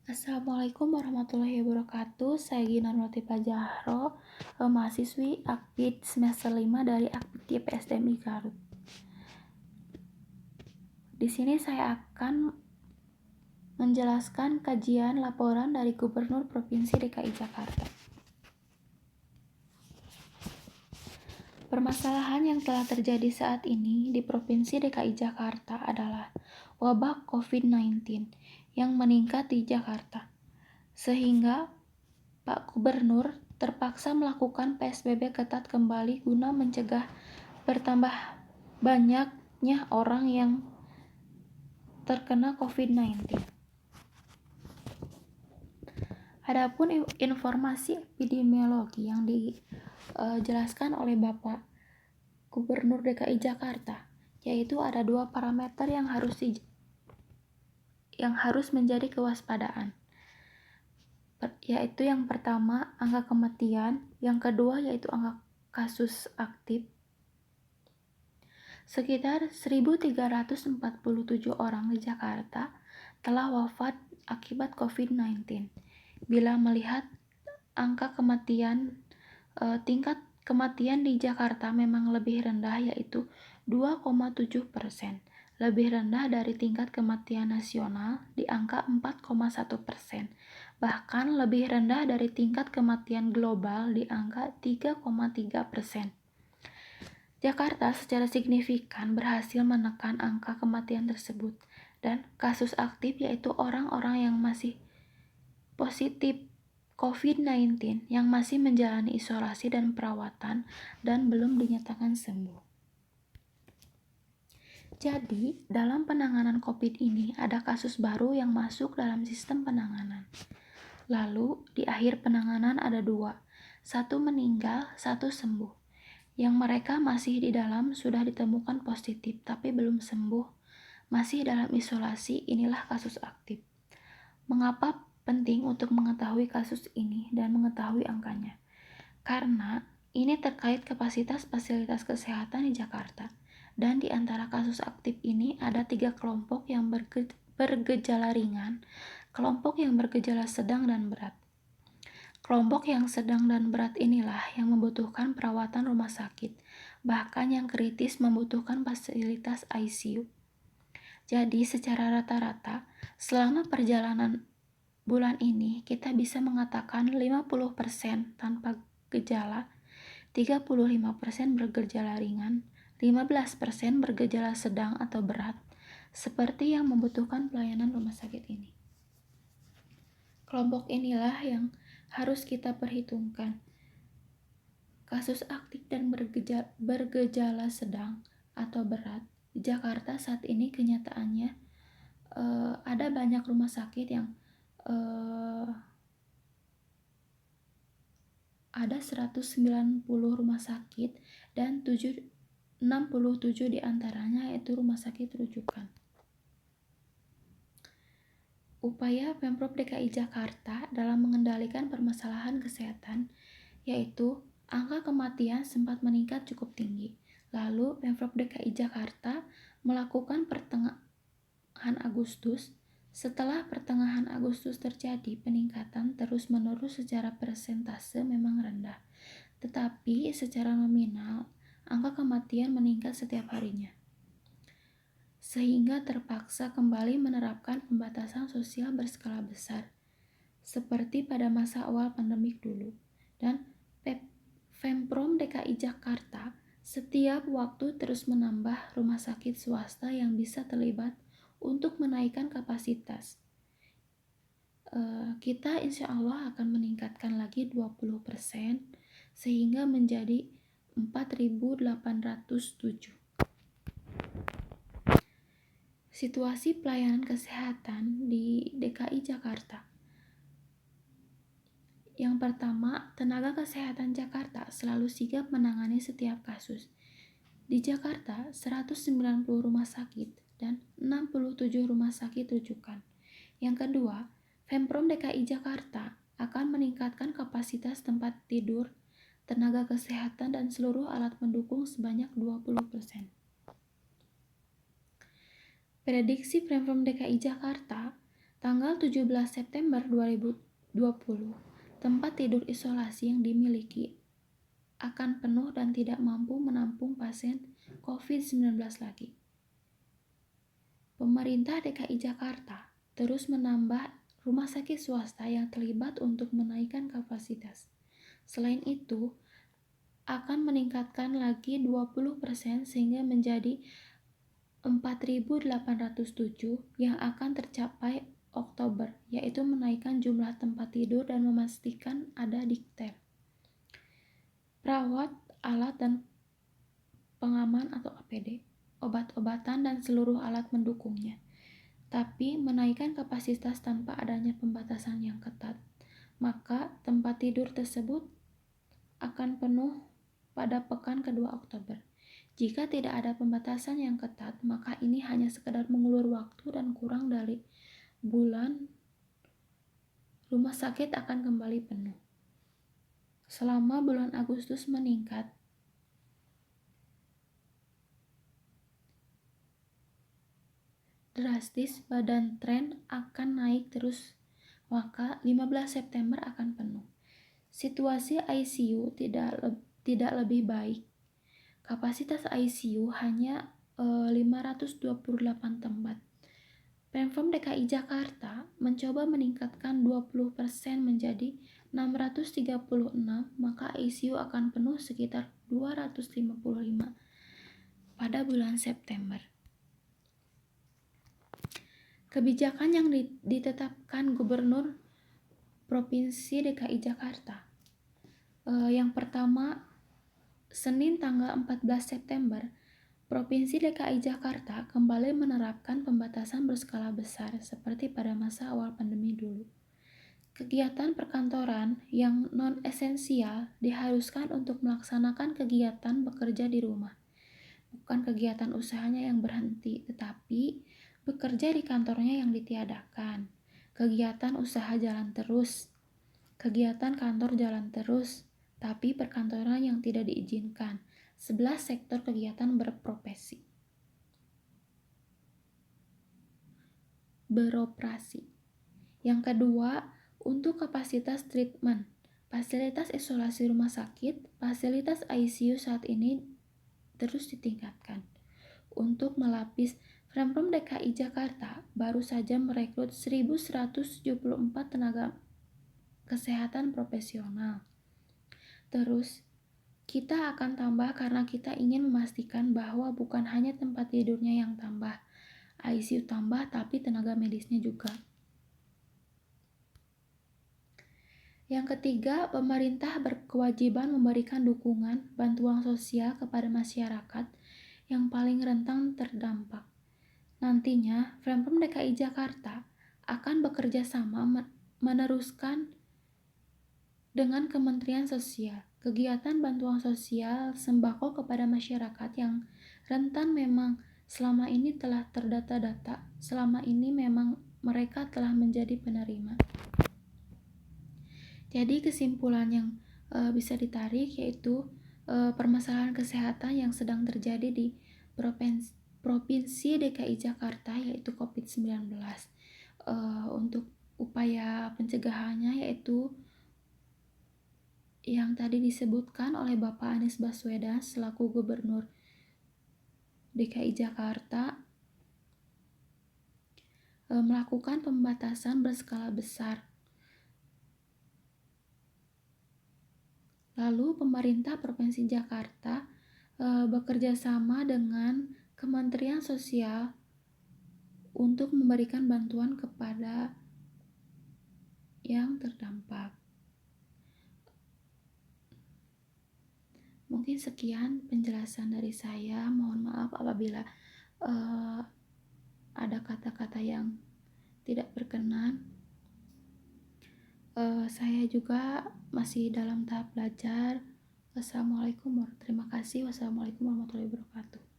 Assalamualaikum warahmatullahi wabarakatuh. Saya Gina Nurlatifa Zahro, mahasiswi Akpid semester 5 dari Akpid YPSDMI Garut. Di sini saya akan menjelaskan kajian laporan dari Gubernur Provinsi DKI Jakarta. Permasalahan yang telah terjadi saat ini di Provinsi DKI Jakarta adalah wabah COVID-19 yang meningkat di Jakarta, sehingga Pak Gubernur terpaksa melakukan PSBB ketat kembali guna mencegah bertambah banyaknya orang yang terkena COVID-19. Adapun informasi epidemiologi yang dijelaskan oleh Bapak Gubernur DKI Jakarta, yaitu ada 2 parameter yang harus menjadi kewaspadaan, yaitu yang pertama angka kematian, yang kedua yaitu angka kasus aktif. Sekitar 1.347 orang di Jakarta telah wafat akibat COVID-19. Bila melihat angka kematian, tingkat kematian di Jakarta memang lebih rendah, yaitu 2,7%, lebih rendah dari tingkat kematian nasional di angka 4,1%, bahkan lebih rendah dari tingkat kematian global di angka 3,3%. Jakarta secara signifikan berhasil menekan angka kematian tersebut, dan kasus aktif yaitu orang-orang yang masih positif COVID-19 yang masih menjalani isolasi dan perawatan dan belum dinyatakan sembuh. Jadi, dalam penanganan COVID ini ada kasus baru yang masuk dalam sistem penanganan. Lalu, di akhir penanganan ada 2, 1 meninggal, 1 sembuh. Yang mereka masih di dalam sudah ditemukan positif tapi belum sembuh, masih dalam isolasi, inilah kasus aktif. Mengapa penting untuk mengetahui kasus ini dan mengetahui angkanya? Karena ini terkait kapasitas fasilitas kesehatan di Jakarta, dan di antara kasus aktif ini ada 3 kelompok yang bergejala ringan, kelompok yang bergejala sedang dan berat. Kelompok yang sedang dan berat inilah yang membutuhkan perawatan rumah sakit, bahkan yang kritis membutuhkan fasilitas ICU. Jadi secara rata-rata, selama perjalanan bulan ini kita bisa mengatakan 50% tanpa gejala, 35% bergejala ringan, 15% bergejala sedang atau berat, seperti yang membutuhkan pelayanan rumah sakit ini. Kelompok inilah yang harus kita perhitungkan. Kasus aktif dan bergejala sedang atau berat di Jakarta saat ini kenyataannya ada banyak rumah sakit yang ada 190 rumah sakit dan 67 diantaranya yaitu rumah sakit rujukan. Upaya Pemprov DKI Jakarta dalam mengendalikan permasalahan kesehatan, yaitu angka kematian sempat meningkat cukup tinggi. Lalu Pemprov DKI Jakarta melakukan pertengahan Agustus. Setelah pertengahan Agustus terjadi peningkatan terus-menerus secara persentase memang rendah, tetapi secara nominal angka kematian meningkat setiap harinya, sehingga terpaksa kembali menerapkan pembatasan sosial berskala besar, seperti pada masa awal pandemik dulu. Dan Pemprov DKI Jakarta setiap waktu terus menambah rumah sakit swasta yang bisa terlibat untuk menaikkan kapasitas. Kita insya Allah akan meningkatkan lagi 20% sehingga menjadi 4.807. Situasi pelayanan kesehatan di DKI Jakarta. Yang pertama, tenaga kesehatan Jakarta selalu sigap menangani setiap kasus. Di Jakarta, 190 rumah sakit dan 67 rumah sakit rujukan. Yang kedua, Pemprov DKI Jakarta akan meningkatkan kapasitas tempat tidur, tenaga kesehatan dan seluruh alat pendukung sebanyak 20%. Prediksi Pemprov DKI Jakarta Tanggal 17 September 2020, tempat tidur isolasi yang dimiliki akan penuh dan tidak mampu menampung pasien COVID-19 lagi. Pemerintah DKI Jakarta terus menambah rumah sakit swasta yang terlibat untuk menaikkan kapasitas. Selain itu, akan meningkatkan lagi 20% sehingga menjadi 4.807 yang akan tercapai Oktober, yaitu menaikkan jumlah tempat tidur dan memastikan ada dikter, perawat, alat dan pengaman atau APD, obat-obatan dan seluruh alat mendukungnya. Tapi menaikkan kapasitas tanpa adanya pembatasan yang ketat, maka tempat tidur tersebut akan penuh pada pekan kedua Oktober. Jika tidak ada pembatasan yang ketat, maka ini hanya sekedar mengulur waktu dan kurang dari bulan rumah sakit akan kembali penuh. Selama bulan Agustus meningkat drastis dan tren akan naik terus, maka 15 September akan penuh. Situasi ICU tidak lebih baik. Kapasitas ICU hanya 528 tempat. Pemprov DKI Jakarta mencoba meningkatkan 20% menjadi 636, maka ICU akan penuh sekitar 255 pada bulan September. Kebijakan yang ditetapkan Gubernur Provinsi DKI Jakarta. Yang pertama, Senin tanggal 14 September, Provinsi DKI Jakarta kembali menerapkan pembatasan berskala besar seperti pada masa awal pandemi dulu. Kegiatan perkantoran yang non-esensial diharuskan untuk melaksanakan kegiatan bekerja di rumah. Bukan kegiatan usahanya yang berhenti, tetapi bekerja di kantornya yang ditiadakan. Kegiatan usaha jalan terus, kegiatan kantor jalan terus, tapi perkantoran yang tidak diizinkan. 11 sektor kegiatan beroperasi. Yang kedua, untuk kapasitas treatment, fasilitas isolasi rumah sakit, fasilitas ICU saat ini terus ditingkatkan. Untuk melapis, Pemprov DKI Jakarta baru saja merekrut 1.174 tenaga kesehatan profesional. Terus, kita akan tambah karena kita ingin memastikan bahwa bukan hanya tempat tidurnya yang tambah, ICU tambah, tapi tenaga medisnya juga. Yang ketiga, pemerintah berkewajiban memberikan dukungan bantuan sosial kepada masyarakat yang paling rentan terdampak. Nantinya, Pemprov DKI Jakarta akan bekerja sama meneruskan dengan Kementerian Sosial kegiatan bantuan sosial sembako kepada masyarakat yang rentan. Memang selama ini telah terdata-data, selama ini memang mereka telah menjadi penerima. Jadi kesimpulan yang bisa ditarik yaitu permasalahan kesehatan yang sedang terjadi di Provinsi DKI Jakarta yaitu COVID-19. Untuk upaya pencegahannya yaitu yang tadi disebutkan oleh Bapak Anies Baswedan selaku Gubernur DKI Jakarta, melakukan pembatasan berskala besar. Lalu pemerintah Provinsi Jakarta bekerja sama dengan Kementerian Sosial untuk memberikan bantuan kepada yang terdampak. Mungkin sekian penjelasan dari saya. Mohon maaf apabila ada kata-kata yang tidak berkenan. Saya juga masih dalam tahap belajar. Terima kasih. Wassalamualaikum warahmatullahi wabarakatuh.